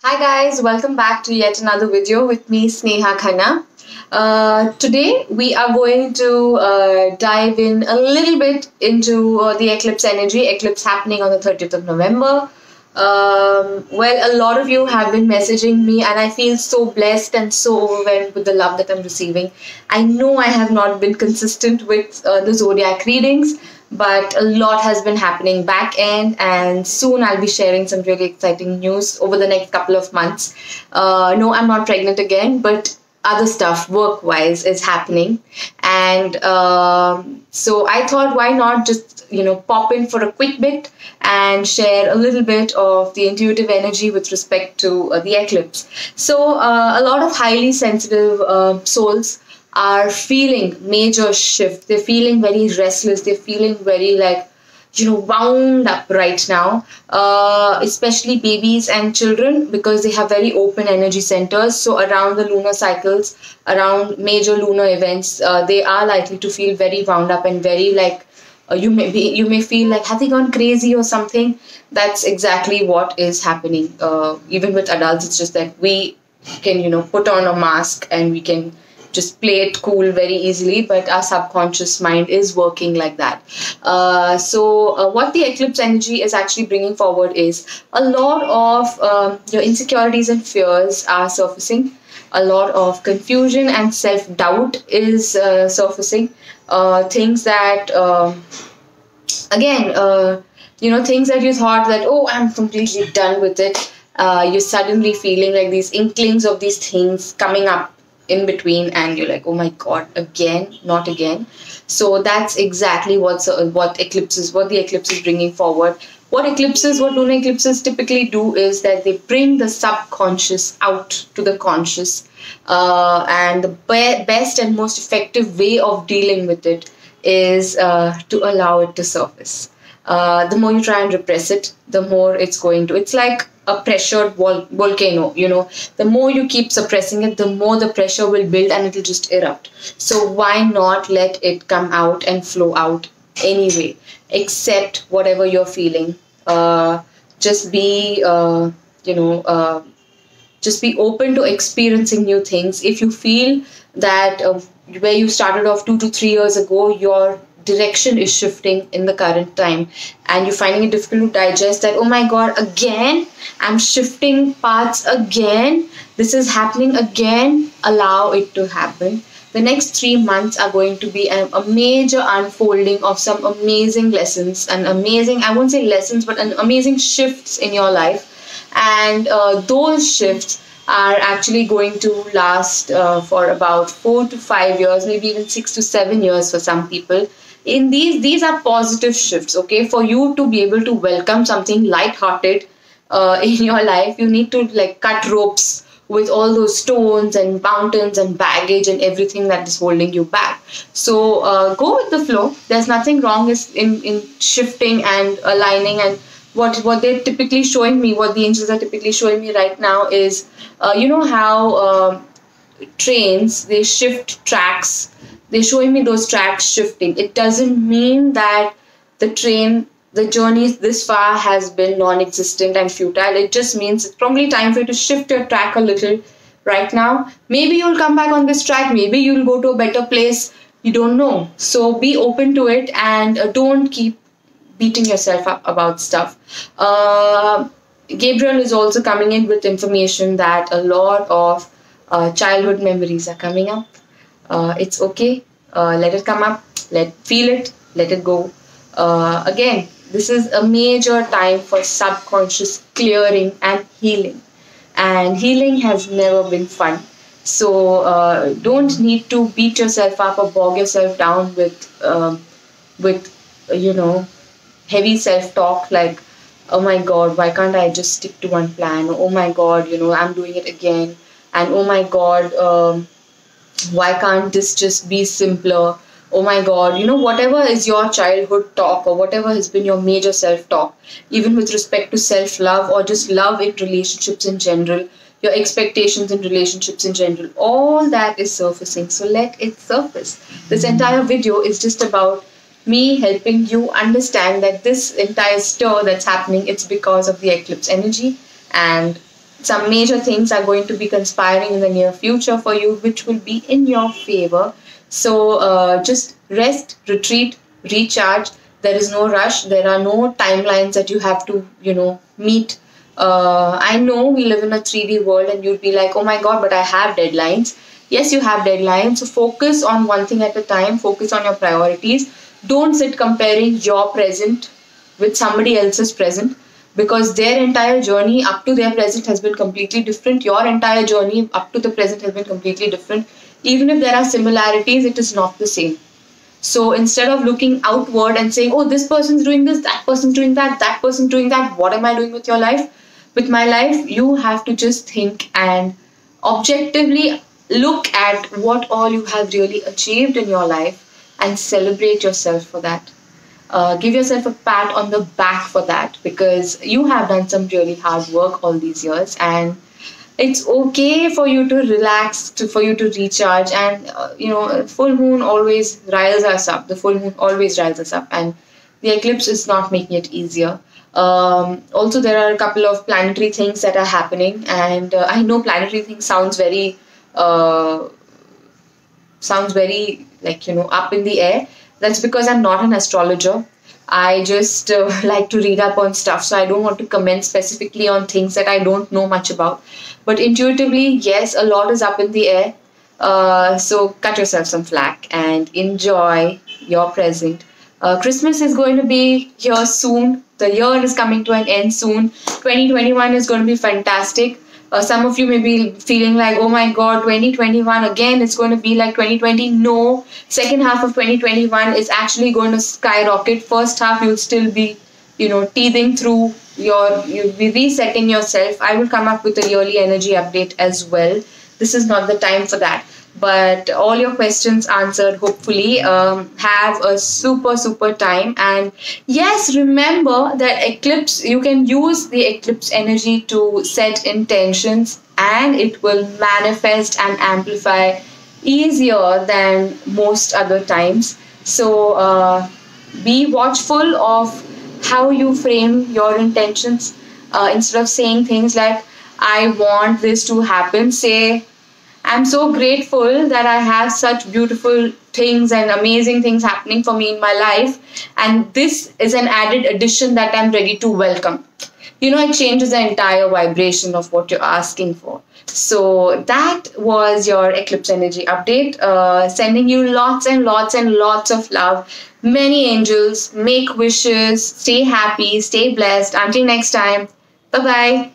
Hi guys, welcome back to yet another video with me, Sneha Khanna. Today we are going to dive in a little bit into the eclipse energy, eclipse happening on the 30th of November. Well, a lot of you have been messaging me, and I feel so blessed and so overwhelmed with the love that I'm receiving. I know I have not been consistent with the zodiac readings, but a lot has been happening back end, and soon I'll be sharing some really exciting news over the next couple of months. No, I'm not pregnant again, but other stuff work wise is happening, and so I thought, why not just pop in for a quick bit and share a little bit of the intuitive energy with respect to the eclipse. So a lot of highly sensitive souls are feeling major shift. They're feeling very restless. They're feeling very wound up right now, especially babies and children, because they have very open energy centers. So around the lunar cycles, around major lunar events, they are likely to feel very wound up and very you may feel like, have they gone crazy or something? That's exactly what is happening. Even with adults, it's just that we can put on a mask and we can just play it cool very easily, but our subconscious mind is working like that. So what the eclipse energy is actually bringing forward is a lot of your insecurities and fears are surfacing. A lot of confusion and self-doubt is surfacing. Things that things that you thought that, oh, I'm completely done with it. You're suddenly feeling like these inklings of these things coming up in between, and you're like, oh my god, again, not again. So that's exactly what the eclipse is bringing forward. What lunar eclipses typically do is that they bring the subconscious out to the conscious, and the best and most effective way of dealing with it is to allow it to surface. The more you try and repress it, the more it's going to. It's like a pressured volcano. The more you keep suppressing it, the more the pressure will build and it'll just erupt. So why not let it come out and flow out anyway? Accept whatever you're feeling. Just be just be open to experiencing new things. If you feel that where you started off 2 to 3 years ago, your direction is shifting in the current time, and you're finding it difficult to digest that, oh my god, again, I'm shifting paths again, this is happening again, allow it to happen. The next 3 months are going to be a major unfolding of some amazing lessons, and amazing, I won't say lessons, but an amazing shifts in your life. And those shifts are actually going to last for about 4 to 5 years, maybe even 6 to 7 years for some people. In these are positive shifts. Okay, for you to be able to welcome something light-hearted in your life, you need to cut ropes with all those stones and mountains and baggage and everything that is holding you back. So go with the flow. There's nothing wrong in shifting and aligning. And what they're typically showing me, what the angels are typically showing me right now is, how trains, they shift tracks. They're showing me those tracks shifting. It doesn't mean that the journey this far has been non-existent and futile. It just means it's probably time for you to shift your track a little right now. Maybe you'll come back on this track. Maybe you'll go to a better place. You don't know. So be open to it, and don't keep beating yourself up about stuff. Gabriel is also coming in with information that a lot of childhood memories are coming up. It's okay. Let it come up. Feel it. Let it go. Again, this is a major time for subconscious clearing and healing. And healing has never been fun. So don't need to beat yourself up or bog yourself down with heavy self-talk like, oh my god, why can't I just stick to one plan? Oh my god, I'm doing it again. And oh my god, why can't this just be simpler? Oh my god, whatever is your childhood talk, or whatever has been your major self-talk, even with respect to self-love or just love in relationships in general, your expectations in relationships in general, all that is surfacing. So let it surface. This entire video is just about me helping you understand that this entire stir that's happening, it's because of the eclipse energy, and some major things are going to be conspiring in the near future for you, which will be in your favor. So just rest, retreat, recharge. There is no rush. There are no timelines that you have to, meet. I know we live in a 3D world and you'd be like, oh my God, but I have deadlines. Yes, you have deadlines. So focus on one thing at a time. Focus on your priorities. Don't sit comparing your present with somebody else's present, because their entire journey up to their present has been completely different. Your entire journey up to the present has been completely different. Even if there are similarities, it is not the same. So instead of looking outward and saying, oh, this person's doing this, that person's doing that, that person's doing that, what am I doing with your life? With my life, you have to just think and objectively look at what all you have really achieved in your life and celebrate yourself for that. Give yourself a pat on the back for that, because you have done some really hard work all these years, and it's okay for you to relax, for you to recharge. And full moon always riles us up. The full moon always riles us up, and the eclipse is not making it easier. Also, there are a couple of planetary things that are happening, and I know planetary things sounds very up in the air. That's because I'm not an astrologer. I just like to read up on stuff, so I don't want to comment specifically on things that I don't know much about. But intuitively, yes, a lot is up in the air. So cut yourself some slack and enjoy your present. Christmas is going to be here soon. The year is coming to an end soon. 2021 is going to be fantastic. Some of you may be feeling like, oh my God, 2021 again, it's going to be like 2020. No, second half of 2021 is actually going to skyrocket. First half, you'll still be, teething through you'll be resetting yourself. I will come up with a yearly energy update as well. This is not the time for that. But all your questions answered, hopefully. Have a super, super time. And yes, remember that eclipse, you can use the eclipse energy to set intentions, and it will manifest and amplify easier than most other times. So be watchful of how you frame your intentions. Instead of saying things like, I want this to happen, say, I'm so grateful that I have such beautiful things and amazing things happening for me in my life. And this is an added addition that I'm ready to welcome. It changes the entire vibration of what you're asking for. So that was your eclipse energy update. Sending you lots and lots and lots of love. Many angels, make wishes, stay happy, stay blessed. Until next time, bye-bye.